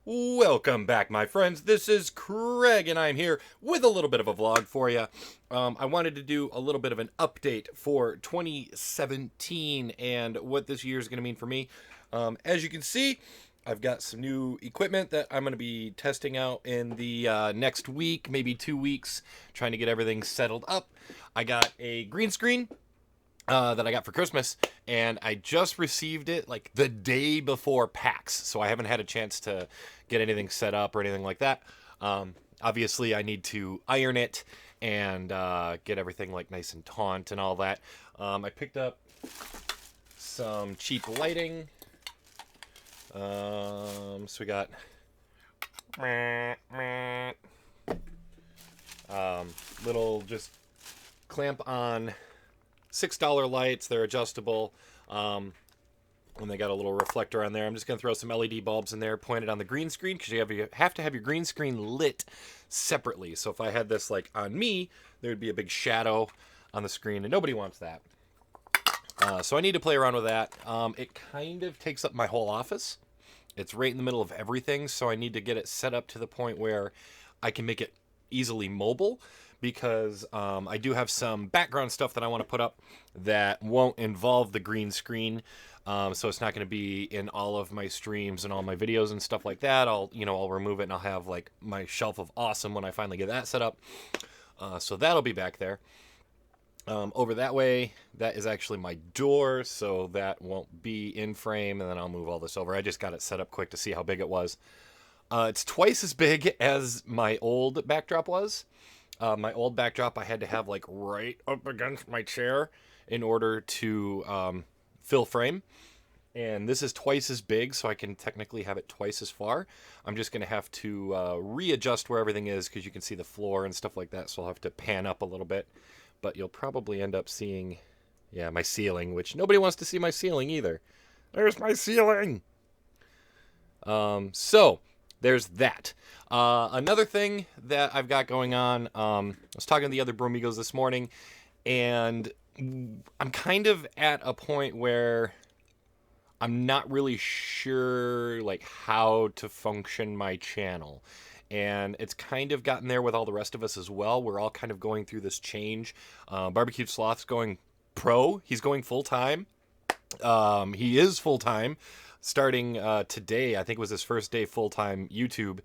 Welcome back, my friends. This is Craig, and I'm here with a little bit of a vlog for you. I wanted to do a little bit of an update for 2017 and what this year is going to mean for me. As you can see, I've got some new equipment that I'm going to be testing out in the next week, maybe 2 weeks, trying to get everything settled up. I got a green screen that I got for Christmas, and I just received it like the day before PAX, so I haven't had a chance to get anything set up or anything like that. Obviously, I need to iron it and get everything like nice and taut and all that. I picked up some cheap lighting. So we got little just clamp on $6 lights. They're adjustable, and they got a little reflector on there. I'm just going to throw some LED bulbs in there, pointed on the green screen, because you have to have your green screen lit separately. So if I had this like on me, there would be a big shadow on the screen, and nobody wants that. So I need to play around with that. It kind of takes up my whole office. It's right in the middle of everything, so I need to get it set up to the point where I can make it easily mobile, because I do have some background stuff that I want to put up that won't involve the green screen. So it's not going to be in all of my streams and all my videos and stuff like that. I'll remove it, and I'll have like my shelf of awesome when I finally get that set up. So that'll be back there. Over that way, that is actually my door, so that won't be in frame, and then I'll move all this over. I just got it set up quick to see how big it was. It's twice as big as my old backdrop was. My old backdrop I had to have like right up against my chair in order to fill frame. And this is twice as big, so I can technically have it twice as far. I'm just going to have to readjust where everything is, because you can see the floor and stuff like that, so I'll have to pan up a little bit. But you'll probably end up seeing, yeah, my ceiling, which nobody wants to see my ceiling either. There's my ceiling! So there's that. Another thing that I've got going on, I was talking to the other Bromigos this morning, and I'm kind of at a point where I'm not really sure like how to function my channel. And it's kind of gotten there with all the rest of us as well. We're all kind of going through this change. Barbecue Sloth's going pro. He's going full-time. He is full-time. Starting today, I think was his first day full-time YouTube.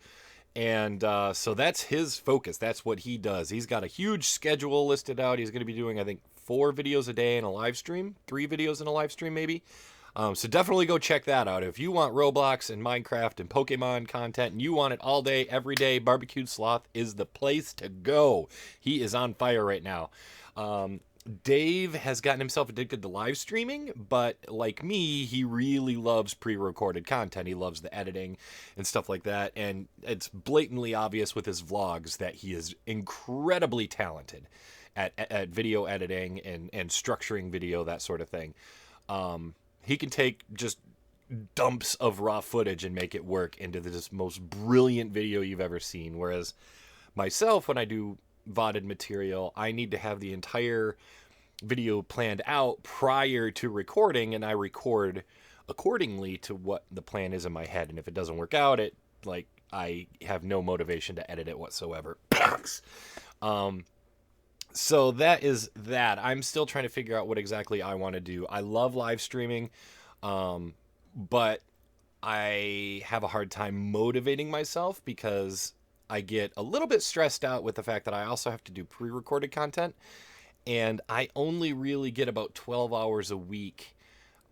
And so that's his focus. That's what he does. He's got a huge schedule listed out. He's going to be doing, I think, 4 videos a day in a live stream. 3 videos in a live stream, maybe. So definitely go check that out. If you want Roblox and Minecraft and Pokemon content and you want it all day, every day, Barbecued Sloth is the place to go. He is on fire right now. Dave has gotten himself addicted to live streaming, but like me, he really loves pre-recorded content. He loves the editing and stuff like that, and it's blatantly obvious with his vlogs that he is incredibly talented at video editing and structuring video, that sort of thing. He can take just dumps of raw footage and make it work into this most brilliant video you've ever seen. Whereas myself, when I do VODed material, I need to have the entire video planned out prior to recording, and I record accordingly to what the plan is in my head. And if it doesn't work out, I have no motivation to edit it whatsoever. So that is that. I'm still trying to figure out what exactly I want to do. I love live streaming, but I have a hard time motivating myself because I get a little bit stressed out with the fact that I also have to do pre-recorded content, and I only really get about 12 hours a week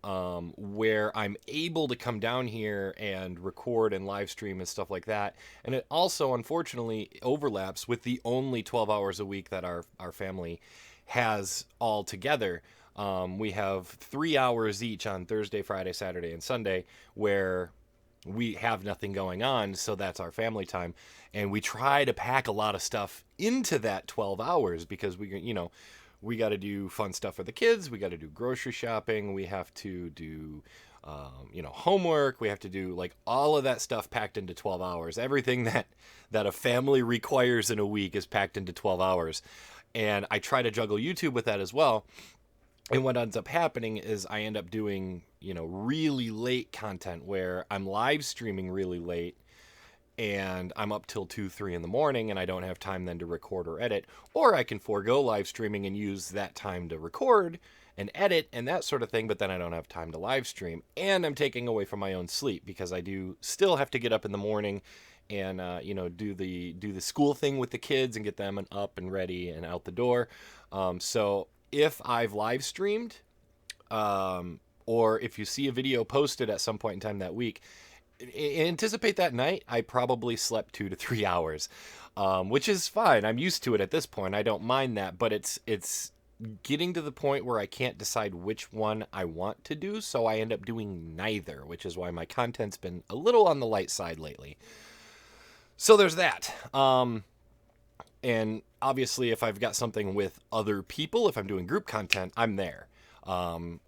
where I'm able to come down here and record and live stream and stuff like that. And it also, unfortunately, overlaps with the only 12 hours a week that our family has all together. We have 3 hours each on Thursday, Friday, Saturday, and Sunday where we have nothing going on, so that's our family time. And we try to pack a lot of stuff into that 12 hours because we got to do fun stuff for the kids. We got to do grocery shopping. We have to do, homework. We have to do like all of that stuff packed into 12 hours. Everything that a family requires in a week is packed into 12 hours. And I try to juggle YouTube with that as well. And what ends up happening is I end up doing, really late content where I'm live streaming really late. and I'm up till 2, 3 in the morning and I don't have time then to record or edit, or I can forego live streaming and use that time to record and edit and that sort of thing, but then I don't have time to live stream, and I'm taking away from my own sleep because I do still have to get up in the morning and do the school thing with the kids and get them up and ready and out the door. So if I've live streamed, or if you see a video posted at some point in time that week, anticipate that night I probably slept 2 to 3 hours, which is fine. I'm used to it at this point. I don't mind that, but it's getting to the point where I can't decide which one I want to do, so I end up doing neither, which is why my content's been a little on the light side lately. So there's that. And obviously, if I've got something with other people, if I'm doing group content, I'm there. I'm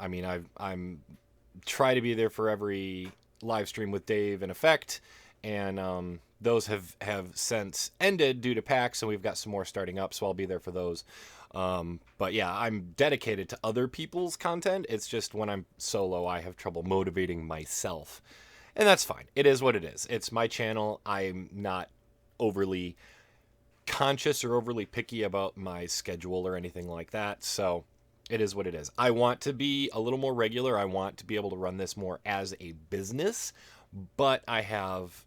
try to be there for every live stream with Dave and Effect, and those have since ended due to PAX, and we've got some more starting up, so I'll be there for those. But yeah, I'm dedicated to other people's content. It's just when I'm solo, I have trouble motivating myself. And that's fine. It is what it is. It's my channel. I'm not overly conscious or overly picky about my schedule or anything like that. So it is what it is. I want to be a little more regular. I want to be able to run this more as a business, but I have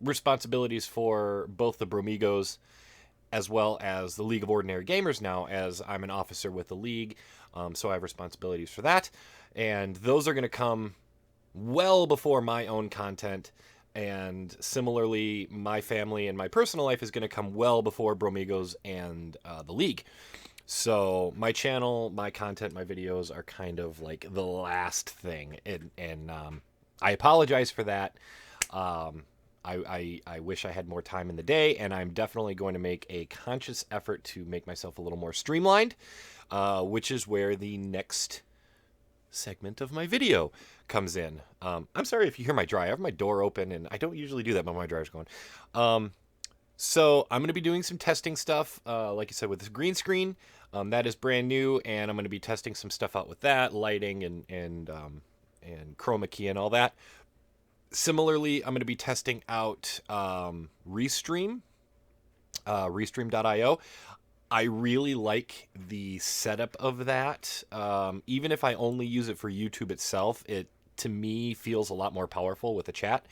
responsibilities for both the Bromigos as well as the League of Ordinary Gamers now, as I'm an officer with the League. So I have responsibilities for that. And those are going to come well before my own content. And similarly, my family and my personal life is going to come well before Bromigos and the League. So my channel, my content, my videos are kind of like the last thing. And I apologize for that. I wish I had more time in the day, and I'm definitely going to make a conscious effort to make myself a little more streamlined, which is where the next segment of my video comes in. I'm sorry if you hear my dryer. I have my door open, and I don't usually do that, but my dryer's going. So I'm going to be doing some testing stuff, like I said, with this green screen. That is brand new, and I'm going to be testing some stuff out with that, lighting and chroma key and all that. Similarly, I'm going to be testing out Restream, Restream.io. I really like the setup of that. Even if I only use it for YouTube itself, it, to me, feels a lot more powerful with the chat.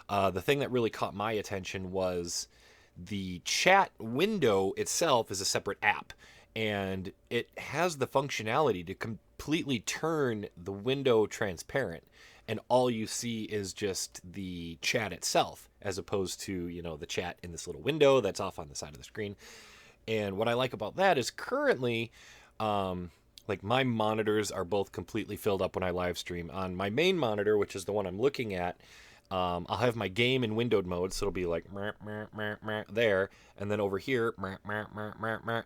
The thing that really caught my attention was the chat window itself is a separate app, and it has the functionality to completely turn the window transparent, and all you see is just the chat itself, as opposed to, the chat in this little window that's off on the side of the screen. And what I like about that is currently, like, my monitors are both completely filled up when I live stream. On my main monitor, which is the one I'm looking at, I'll have my game in windowed mode, so it'll be like there, and then over here,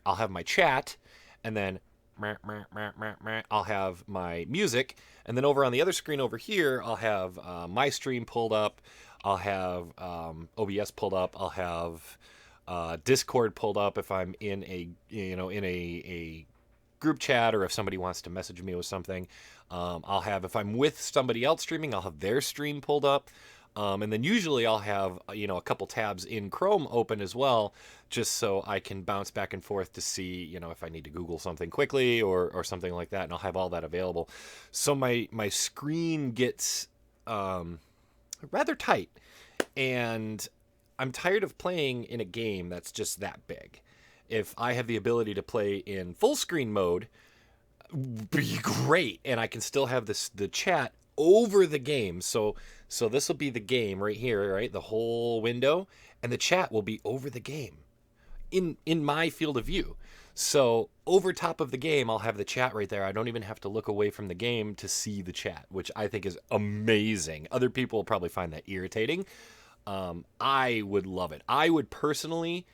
I'll have my chat, and then I'll have my music, and then over on the other screen over here, I'll have my stream pulled up, I'll have OBS pulled up, I'll have Discord pulled up if I'm in a group chat, or if somebody wants to message me with something. I'll have, if I'm with somebody else streaming, I'll have their stream pulled up. And then usually I'll have, a couple tabs in Chrome open as well, just so I can bounce back and forth to see, if I need to Google something quickly or something like that, and I'll have all that available. So my screen gets rather tight, and I'm tired of playing in a game that's just that big. If I have the ability to play in full screen mode, be great, and I can still have the chat over the game. So this will be the game right here, right? The whole window, and the chat will be over the game in my field of view. So over top of the game, I'll have the chat right there. I don't even have to look away from the game to see the chat, which I think is amazing. Other people will probably find that irritating. I would love it. I would personally,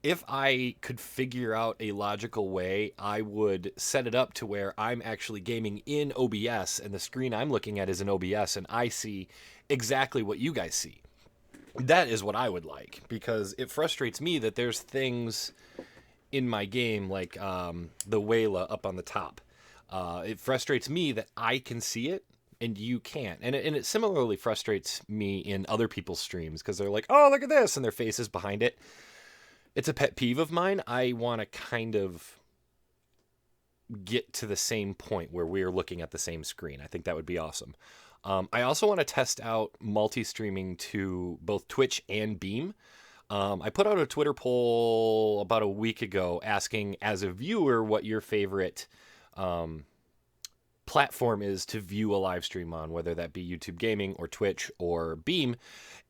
if I could figure out a logical way, I would set it up to where I'm actually gaming in OBS, and the screen I'm looking at is in OBS, and I see exactly what you guys see. That is what I would like, because it frustrates me that there's things in my game like the Wayla up on the top. It frustrates me that I can see it, and you can't. And it similarly frustrates me in other people's streams because they're like, oh, look at this, and their face is behind it. It's a pet peeve of mine. I want to kind of get to the same point where we're looking at the same screen. I think that would be awesome. I also want to test out multi-streaming to both Twitch and Beam. I put out a Twitter poll about a week ago asking, as a viewer, what your favorite platform is to view a live stream on, whether that be YouTube Gaming or Twitch or Beam.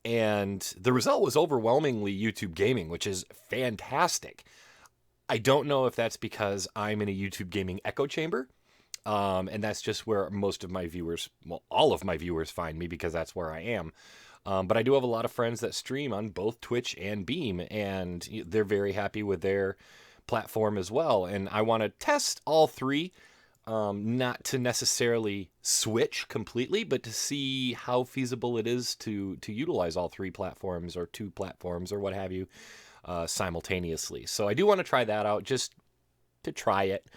And the result was overwhelmingly YouTube Gaming, which is fantastic. I don't know if that's because I'm in a YouTube Gaming echo chamber. And that's just where most of my viewers, well, all of my viewers find me because that's where I am. But I do have a lot of friends that stream on both Twitch and Beam, and they're very happy with their platform as well. And I want to test all three, not to necessarily switch completely, but to see how feasible it is to utilize all three platforms or two platforms or what have you simultaneously. So I do want to try that out just to try it.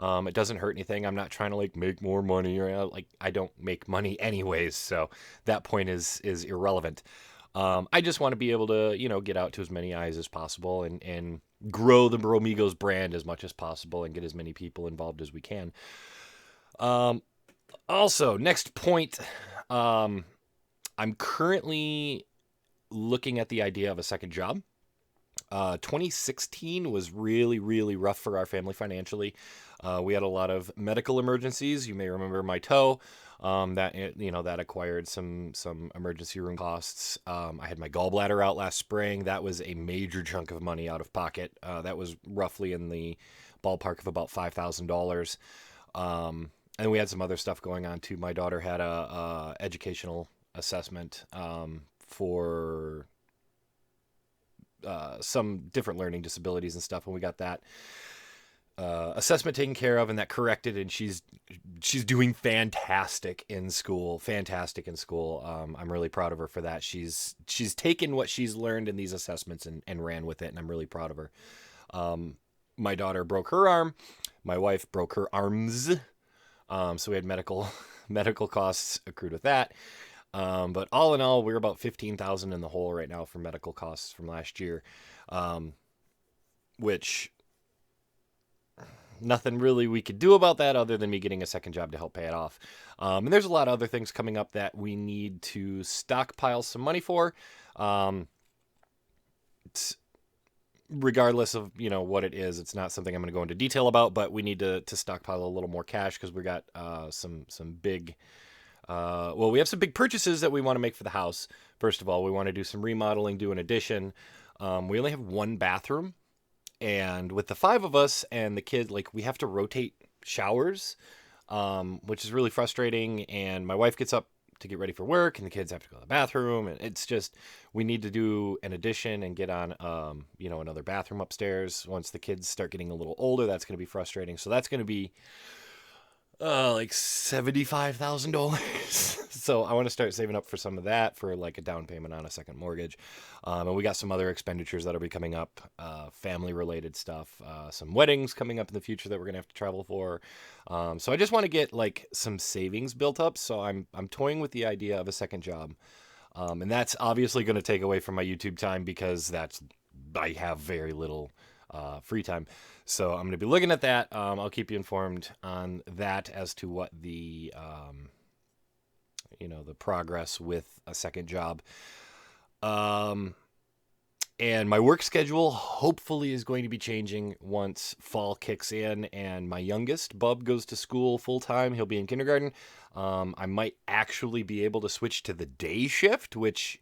It doesn't hurt anything. I'm not trying to like make more money or like I don't make money anyways. So that point is irrelevant. I just want to be able to, get out to as many eyes as possible and grow the Bromigos brand as much as possible and get as many people involved as we can. Also, next point, I'm currently looking at the idea of a second job. 2016 was really, really rough for our family financially. We had a lot of medical emergencies. You may remember my toe. That acquired some emergency room costs. I had my gallbladder out last spring. That was a major chunk of money out of pocket. That was roughly in the ballpark of about $5,000. And we had some other stuff going on too. My daughter had a educational assessment for some different learning disabilities and stuff, and we got that assessment taken care of and that corrected, and she's doing fantastic in school. I'm really proud of her for that. She's taken what she's learned in these assessments and ran with it, and I'm really proud of her. My daughter broke her arm. My wife broke her arms. So we had medical costs accrued with that. But all in all, we're about $15,000 in the hole right now for medical costs from last year, which nothing really we could do about that other than me getting a second job to help pay it off. And there's a lot of other things coming up that we need to stockpile some money for. It's, regardless of what it is, it's not something I'm going to go into detail about, but we need to stockpile a little more cash because we got some big. We have some big purchases that we want to make for the house. First of all, we want to do some remodeling, do an addition. We only have one bathroom, and with the 5 of us and the kid, we have to rotate showers, which is really frustrating. And my wife gets up to get ready for work, and the kids have to go to the bathroom, and it's just, we need to do an addition and get on, another bathroom upstairs. Once the kids start getting a little older, that's going to be frustrating. So that's going to be $75,000. So I want to start saving up for some of that for a down payment on a second mortgage. And we got some other expenditures that'll be coming up, family related stuff, some weddings coming up in the future that we're going to have to travel for. So I just want to get some savings built up. So I'm toying with the idea of a second job. And that's obviously going to take away from my YouTube time because I have very little free time. So I'm going to be looking at that. I'll keep you informed on that as to what the progress with a second job. And my work schedule hopefully is going to be changing once fall kicks in and my youngest, Bub, goes to school full time. He'll be in kindergarten. I might actually be able to switch to the day shift, which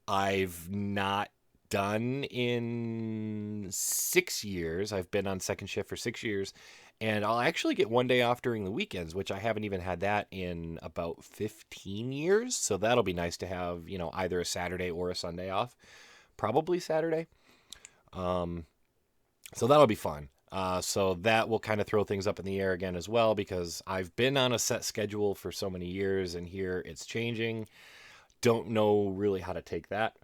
I've not done in 6 years. I've been on second shift for 6 years, and I'll actually get one day off during the weekends, which I haven't even had that in about 15 years. So that'll be nice to have, either a Saturday or a Sunday off, probably Saturday. So that'll be fun. So that will kind of throw things up in the air again as well, because I've been on a set schedule for so many years and here it's changing. Don't know really how to take that.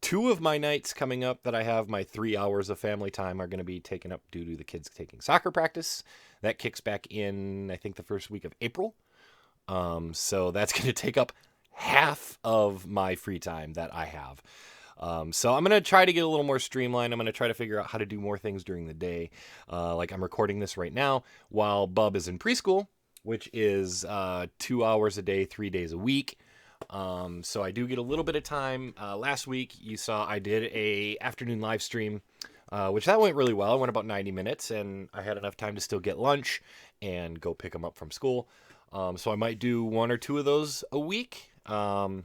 2 of my nights coming up that I have my 3 hours of family time are going to be taken up due to the kids taking soccer practice. That kicks back in, I think, the first week of April. So that's going to take up half of my free time that I have. So I'm going to try to get a little more streamlined. I'm going to try to figure out how to do more things during the day. Like I'm recording this right now while Bub is in preschool, which is 2 hours a day, 3 days a week. So I do get a little bit of time. Last week you saw I did a afternoon live stream, which that went really well. It went about 90 minutes, and I had enough time to still get lunch and go pick them up from school. So I might do 1 or 2 of those a week. My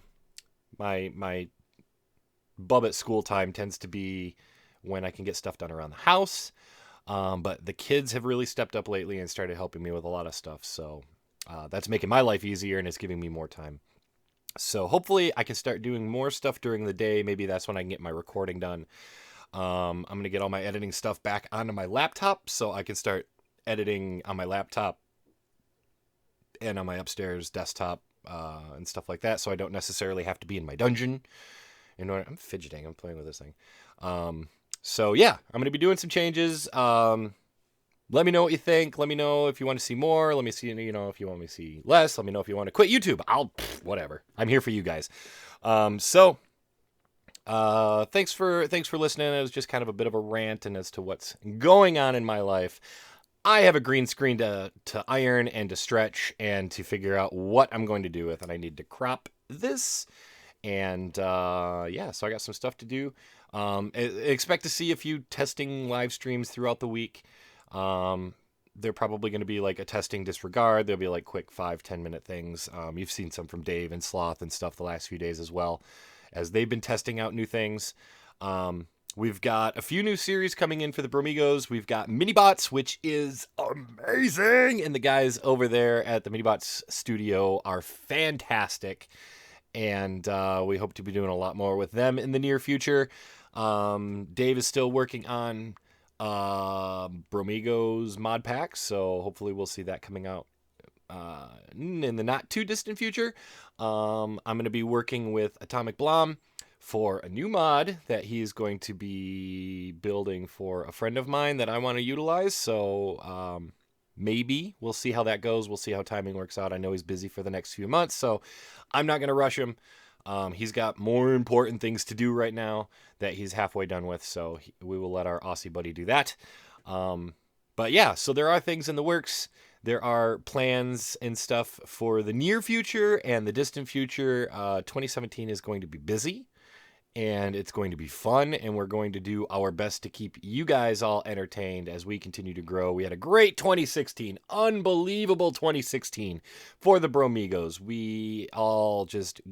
Bub at school time tends to be when I can get stuff done around the house. But the kids have really stepped up lately and started helping me with a lot of stuff. So that's making my life easier, and it's giving me more time. So hopefully I can start doing more stuff during the day. Maybe that's when I can get my recording done. I'm going to get all my editing stuff back onto my laptop so I can start editing on my laptop and on my upstairs desktop and stuff like that, so I don't necessarily have to be in my dungeon. You know, I'm fidgeting. I'm playing with this thing. So yeah, I'm going to be doing some changes. Let me know what you think. Let me know if you want to see more. Let me see, if you want me to see less. Let me know if you want to quit YouTube. Whatever. I'm here for you guys. Thanks for listening. It was just kind of a bit of a rant and as to what's going on in my life. I have a green screen to iron and to stretch and to figure out what I'm going to do with, and I need to crop this. And so I got some stuff to do. Expect to see a few testing live streams throughout the week. They're probably going to be like a testing disregard. They'll be like quick 5-10 minute things. You've seen some from Dave and Sloth and stuff the last few days as well, as they've been testing out new things. We've got a few new series coming in for the Bromigos. We've got Minibots, which is amazing. And the guys over there at the Minibots studio are fantastic. And we hope to be doing a lot more with them in the near future. Dave is still working on Bromigos mod packs, so hopefully we'll see that coming out in the not too distant future. I'm going to be working with Atomic Blom for a new mod that he's going to be building for a friend of mine that I want to utilize. So maybe we'll see how that goes. We'll see how timing works out. I know he's busy for the next few months, so I'm not going to rush him. He's got more important things to do right now that he's halfway done with, so we will let our Aussie buddy do that. But yeah, so there are things in the works. There are plans and stuff for the near future and the distant future. 2017 is going to be busy, and it's going to be fun, and we're going to do our best to keep you guys all entertained as we continue to grow. We had a great 2016, unbelievable 2016 for the Bromigos. We all just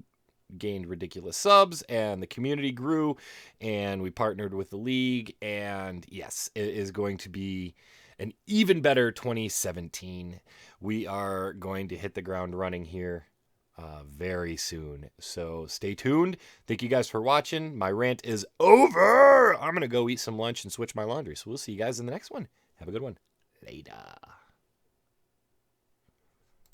gained ridiculous subs, and the community grew, and we partnered with the league, and yes, it is going to be an even better 2017. We are going to hit the ground running here very soon, so stay tuned. Thank you guys for watching. My rant is over. I'm gonna go eat some lunch and switch my laundry, so we'll see you guys in the next one. Have a good one. Later.